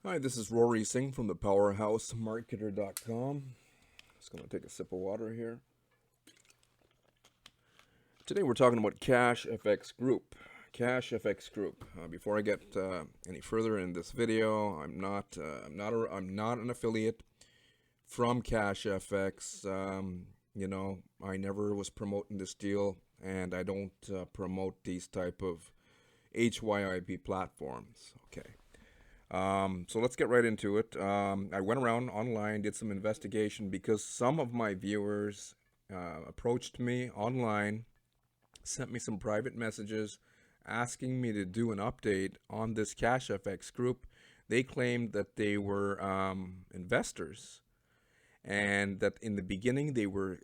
Hi, this is Rory Singh from the PowerhouseMarketer.com. Just going to take a sip of water here. Today we're talking about Cash FX Group. Cash FX Group. Before I get any further in this video, I'm not an affiliate from Cash FX. I never was promoting this deal, and I don't promote these type of HYIB platforms. Okay. So let's get right into it. I went around online, did some investigation because some of my viewers approached me online, sent me some private messages asking me to do an update on this CashFX group. They claimed that they were investors and that in the beginning they were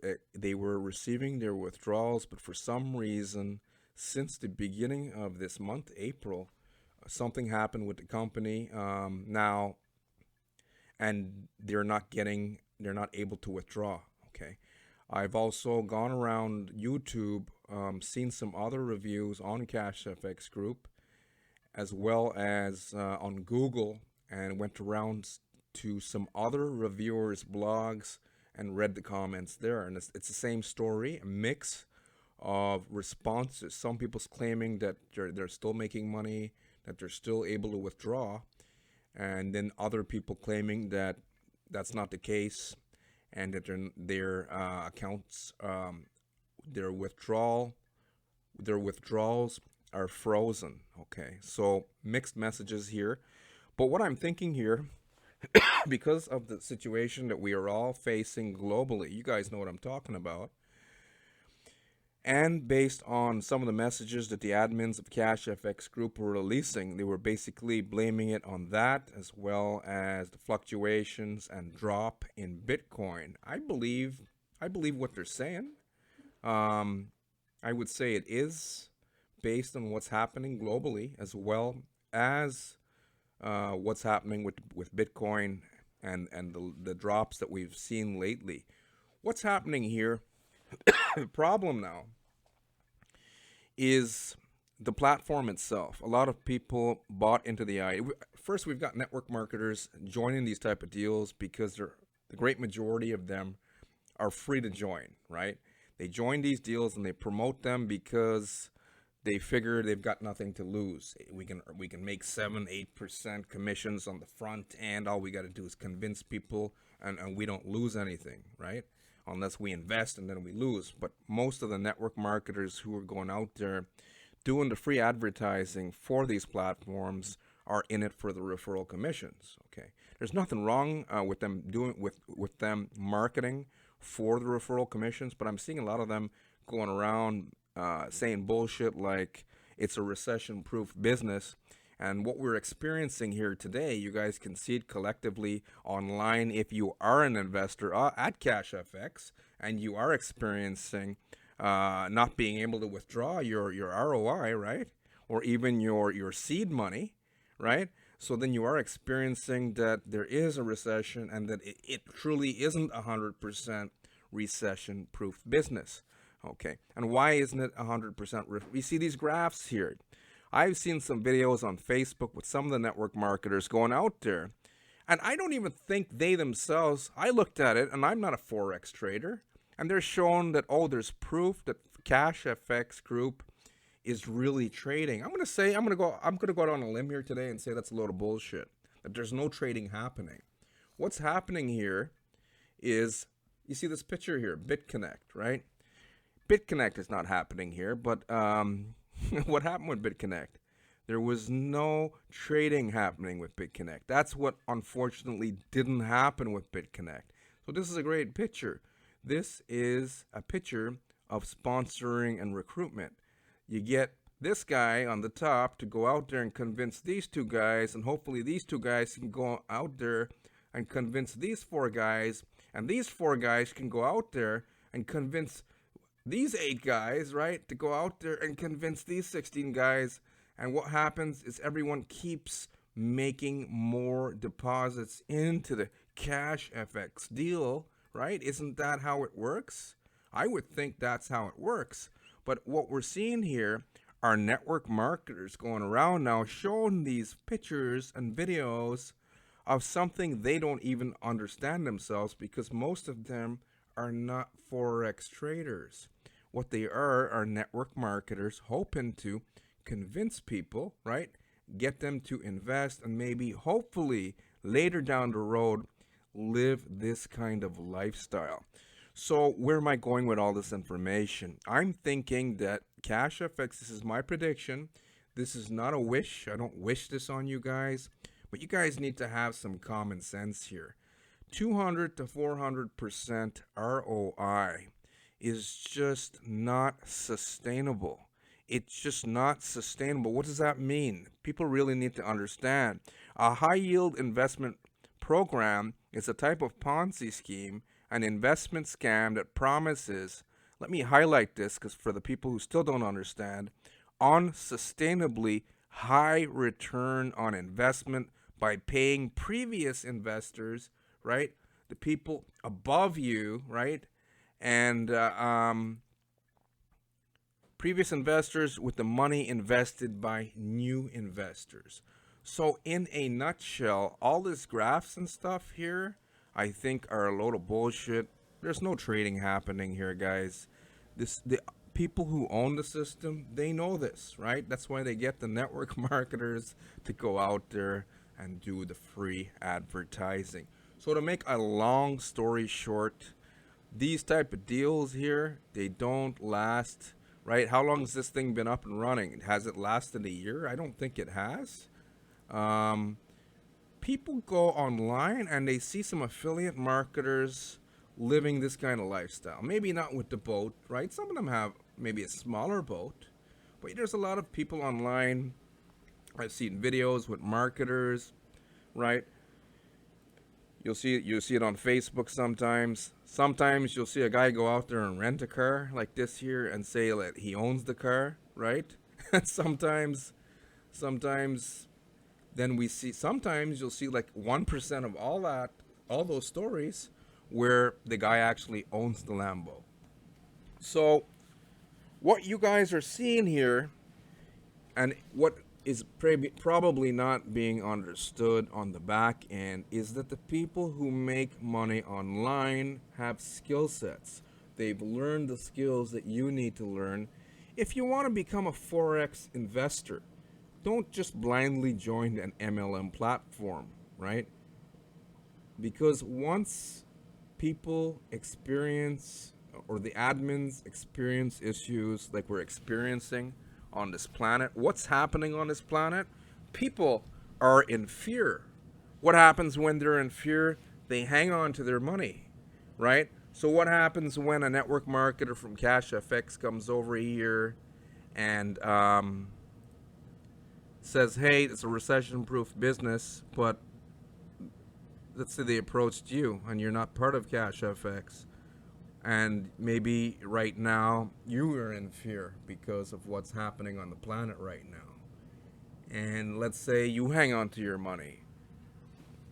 receiving their withdrawals, but for some reason, since the beginning of this month, April, something happened with the company now, and they're not able to withdraw. Okay, I've also gone around YouTube, seen some other reviews on CashFX Group, as well as on Google, and went around to some other reviewers' blogs and read the comments there. And it's the same story, a mix of responses. Some people's claiming that they're still making money, that they're still able to withdraw, and then other people claiming that that's not the case, and that their accounts, their withdrawals are frozen. Okay, so mixed messages here. But what I'm thinking here, because of the situation that we are all facing globally, you guys know what I'm talking about. And based on some of the messages that the admins of CashFX Group were releasing, they were basically blaming it on that, as well as the fluctuations and drop in Bitcoin. I believe what they're saying. Um, I would say it is based on what's happening globally, as well as what's happening with Bitcoin and the drops that we've seen lately. What's happening here? The problem now is the platform itself. A lot of people bought into the idea. First, we've got network marketers joining these type of deals because the great majority of them are free to join, right? They join these deals and they promote them because they figure they've got nothing to lose. We can make 7-8% commissions on the front end. All we got to do is convince people, and we don't lose anything, right? Unless we invest and then we lose. But most of the network marketers who are going out there doing the free advertising for these platforms are in it for the referral commissions. Okay, there's nothing wrong with them doing with them marketing for the referral commissions, but I'm seeing a lot of them going around saying bullshit like it's a recession-proof business. And what we're experiencing here today, you guys can see it collectively online if you are an investor at CashFX and you are experiencing not being able to withdraw your ROI, right? Or even your seed money, right? So then you are experiencing that there is a recession and that it truly isn't 100% recession proof business. Okay. And why isn't it 100%? We see these graphs here. I've seen some videos on Facebook with some of the network marketers going out there, and I don't even think they themselves, I looked at it, and I'm not a Forex trader, and they're showing that, oh, there's proof that Cash FX Group is really trading. I'm gonna go out on a limb here today and say that's a load of bullshit. That there's no trading happening. What's happening here is, you see this picture here, BitConnect, right? BitConnect is not happening here, but what happened with BitConnect? There was no trading happening with BitConnect. That's what unfortunately didn't happen with BitConnect. So this is a great picture. This is a picture of sponsoring and recruitment. You get this guy on the top to go out there and convince these two guys, and hopefully these two guys can go out there and convince these four guys, and these four guys can go out there and convince these 8 guys, right, to go out there and convince these 16 guys. And what happens is everyone keeps making more deposits into the Cash FX deal, right? Isn't that how it works? I would think that's how it works. But what we're seeing here are network marketers going around now showing these pictures and videos of something they don't even understand themselves, because most of them are not Forex traders. What they are network marketers hoping to convince people, right? Get them to invest and maybe, hopefully, later down the road, live this kind of lifestyle. So, where am I going with all this information? I'm thinking that CashFX, this is my prediction. This is not a wish. I don't wish this on you guys, but you guys need to have some common sense here. 200 to 400% ROI is just not sustainable. It's just not sustainable. What does that mean? People really need to understand. A high yield investment program is a type of Ponzi scheme, an investment scam that promises, let me highlight this because for the people who still don't understand, unsustainably high return on investment by paying previous investors, right? The people above you, right? And previous investors with the money invested by new investors. So in a nutshell, all this graphs and stuff here, I think are a load of bullshit. There's no trading happening here, guys. The people who own the system, they know this, right? That's why they get the network marketers to go out there and do the free advertising. So to make a long story short, these type of deals here, they don't last, right? How long has this thing been up and running? Has it lasted a year? I don't think it has. People go online and they see some affiliate marketers living this kind of lifestyle. Maybe not with the boat, right? Some of them have maybe a smaller boat, but there's a lot of people online. I've seen videos with marketers, right? You'll see it on Facebook sometimes. Sometimes you'll see a guy go out there and rent a car like this here and say that he owns the car, right? sometimes then we see, sometimes you'll see like 1% of all those stories where the guy actually owns the Lambo. So what you guys are seeing here, and what is probably not being understood on the back end, is that the people who make money online have skill sets. They've learned the skills that you need to learn. If you want to become a Forex investor, don't just blindly join an MLM platform, right? Because once people experience, or the admins experience issues like we're experiencing on this planet, what's happening on this planet? People are in fear. What happens when they're in fear? They hang on to their money, right? So what happens when a network marketer from CashFX comes over here and says, hey, it's a recession-proof business, but let's say they approached you and you're not part of CashFX, and maybe right now you are in fear because of what's happening on the planet right now, and let's say you hang on to your money.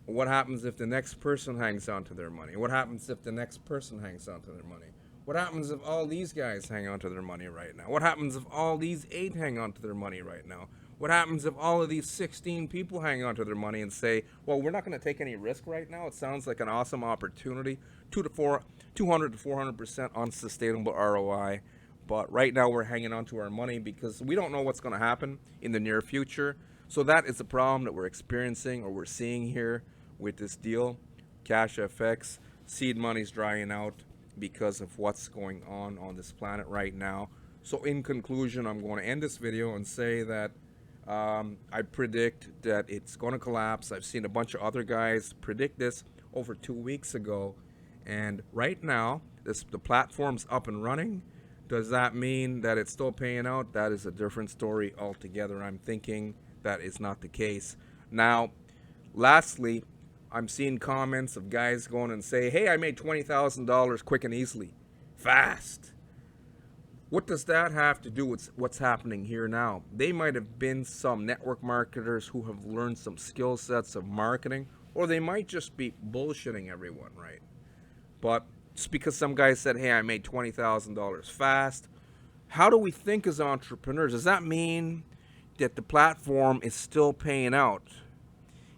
What happens if the next person hangs on to their money? What happens if the next person hangs on to their money? What happens if all these guys hang on to their money right now? What happens if all these 8 hang on to their money right now? What happens if all of these 16 people hang on to their money and say, well, we're not going to take any risk right now. It sounds like an awesome opportunity. 200 to 400% unsustainable ROI. But right now we're hanging on to our money because we don't know what's going to happen in the near future. So that is the problem that we're experiencing, or we're seeing here with this deal. CashFX, seed money's drying out because of what's going on this planet right now. So in conclusion, I'm going to end this video and say that I predict that it's going to collapse. I've seen a bunch of other guys predict this over 2 weeks ago, and right now the platform's up and running. Does that mean that it's still paying out? That is a different story altogether. I'm thinking that is not the case. Now, lastly, I'm seeing comments of guys going and say, hey, I made $20,000 quick and easily, fast. What does that have to do with what's happening here now? They might have been some network marketers who have learned some skill sets of marketing, or they might just be bullshitting everyone, right? But just because some guy said, hey, I made $20,000 fast, how do we think as entrepreneurs? Does that mean that the platform is still paying out?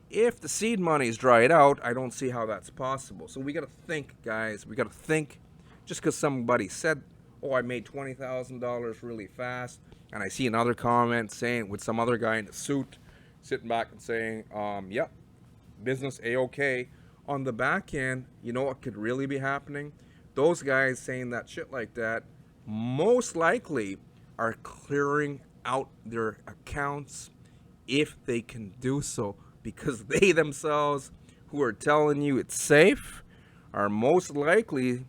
If the seed money's dried out, I don't see how that's possible. So we got to think, guys. We got to think. Just because somebody said, "Oh, I made $20,000 really fast," and I see another comment saying with some other guy in a suit sitting back and saying, "Yep, business a-okay." On the back end, you know what could really be happening? Those guys saying that shit like that most likely are clearing out their accounts if they can do so, because they themselves, who are telling you it's safe, are most likely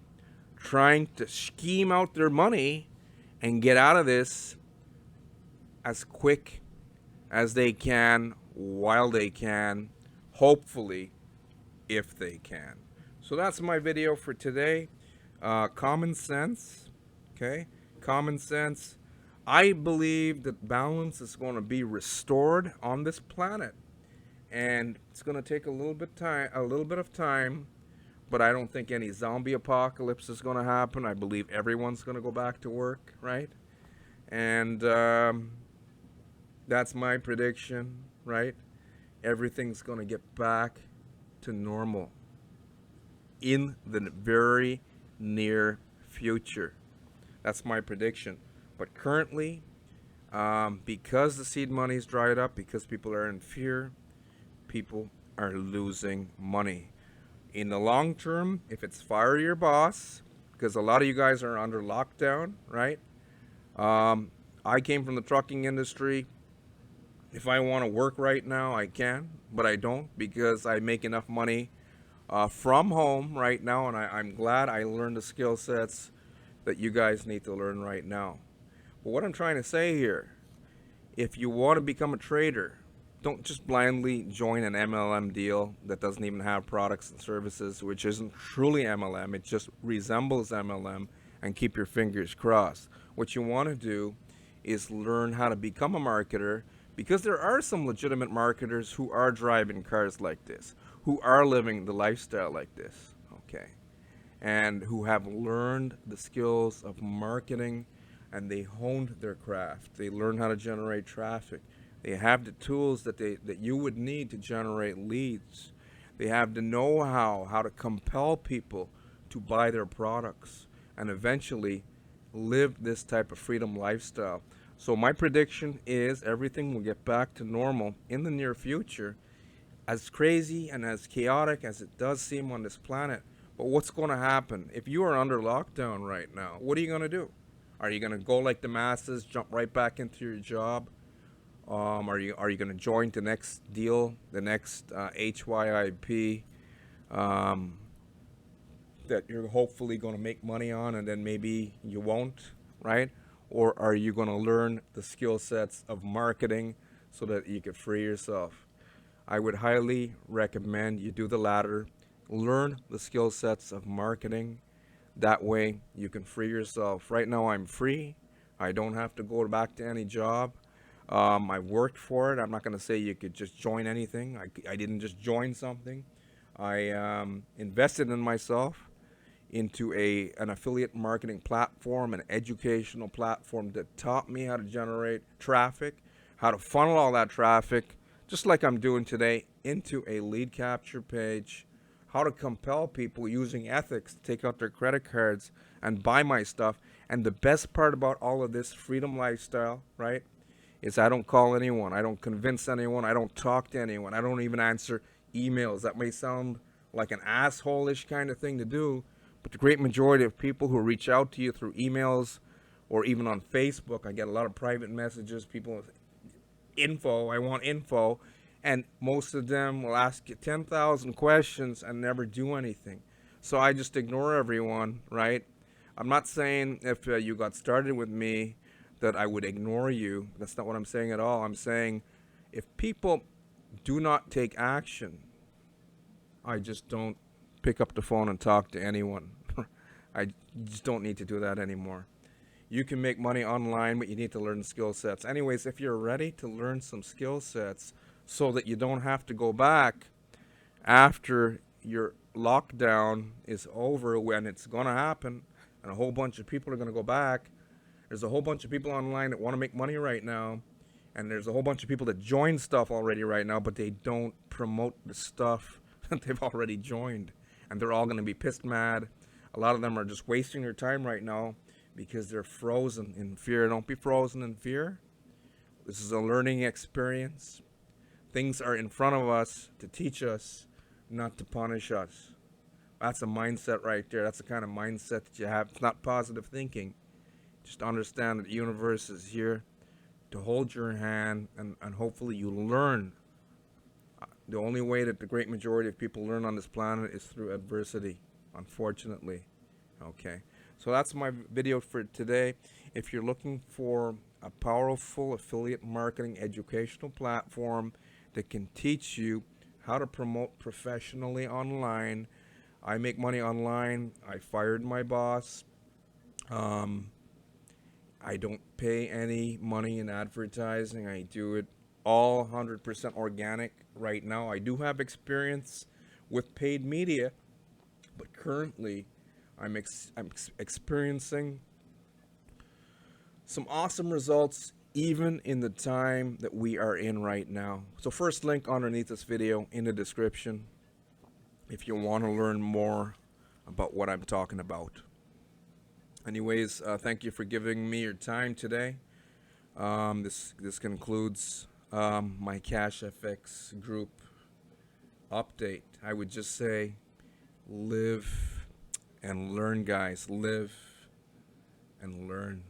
trying to scheme out their money and get out of this as quick as they can, while they can, hopefully, if they can. So that's my video for today. Common sense, okay? Common sense. I believe that balance is going to be restored on this planet, and it's going to take a little bit of time. But I don't think any zombie apocalypse is going to happen. I believe everyone's going to go back to work, right? And that's my prediction, right? Everything's going to get back to normal in the very near future. That's my prediction. But currently, because the seed money's dried up, because people are in fear, people are losing money. In the long term, if it's fire your boss, because a lot of you guys are under lockdown, right? I came from the trucking industry. If I want to work right now, I can, but I don't, because I make enough money from home right now, and I'm glad I learned the skill sets that you guys need to learn right now. But what I'm trying to say here, if you want to become a trader, don't just blindly join an MLM deal that doesn't even have products and services, which isn't truly MLM. It just resembles MLM, and keep your fingers crossed. What you want to do is learn how to become a marketer, because there are some legitimate marketers who are driving cars like this, who are living the lifestyle like this, okay, and who have learned the skills of marketing, and they honed their craft. They learn how to generate traffic. They have the tools that you would need to generate leads. They have the know-how, how to compel people to buy their products and eventually live this type of freedom lifestyle. So my prediction is everything will get back to normal in the near future, as crazy and as chaotic as it does seem on this planet. But what's going to happen? If you are under lockdown right now, what are you going to do? Are you going to go like the masses, jump right back into your job? Are you going to join the next deal, the next HYIP that you're hopefully going to make money on, and then maybe you won't, right? Or are you going to learn the skill sets of marketing so that you can free yourself? I would highly recommend you do the latter. Learn the skill sets of marketing. That way you can free yourself. Right now I'm free. I don't have to go back to any job. I worked for it. I'm not going to say you could just join anything. I didn't just join something. I invested in myself, into an affiliate marketing platform, an educational platform that taught me how to generate traffic, how to funnel all that traffic, just like I'm doing today, into a lead capture page, how to compel people using ethics to take out their credit cards and buy my stuff. And the best part about all of this freedom lifestyle, right, is I don't call anyone. I don't convince anyone. I don't talk to anyone. I don't even answer emails. That may sound like an asshole-ish kind of thing to do, but the great majority of people who reach out to you through emails or even on Facebook, I get a lot of private messages, people with info, I want info, and most of them will ask you 10,000 questions and never do anything. So I just ignore everyone, right? I'm not saying if you got started with me that I would ignore you. That's not what I'm saying at all. I'm saying if people do not take action, I just don't pick up the phone and talk to anyone. I just don't need to do that anymore. You can make money online, but you need to learn skill sets. Anyways, if you're ready to learn some skill sets so that you don't have to go back after your lockdown is over, when it's going to happen, and a whole bunch of people are going to go back. There's a whole bunch of people online that want to make money right now, And there's a whole bunch of people that join stuff already right now, but they don't promote the stuff that they've already joined. And they're all going to be pissed mad. A lot of them are just wasting their time right now because they're frozen in fear. Don't be frozen in fear. This is a learning experience. Things are in front of us to teach us, not to punish us. That's a mindset right there. That's the kind of mindset that you have. It's not positive thinking. Just understand that the universe is here to hold your hand, and hopefully you learn. The only way that the great majority of people learn on this planet is through adversity, unfortunately. Okay, so that's my video for today. If you're looking for a powerful affiliate marketing educational platform that can teach you how to promote professionally online, I make money online. I fired my boss. I don't pay any money in advertising. I do it all 100% organic right now. I do have experience with paid media, but currently I'm experiencing some awesome results even in the time that we are in right now. So first link underneath this video in the description if you want to learn more about what I'm talking about. Anyways, thank you for giving me your time today. This concludes my CashFX group update. I would just say live and learn, guys. Live and learn.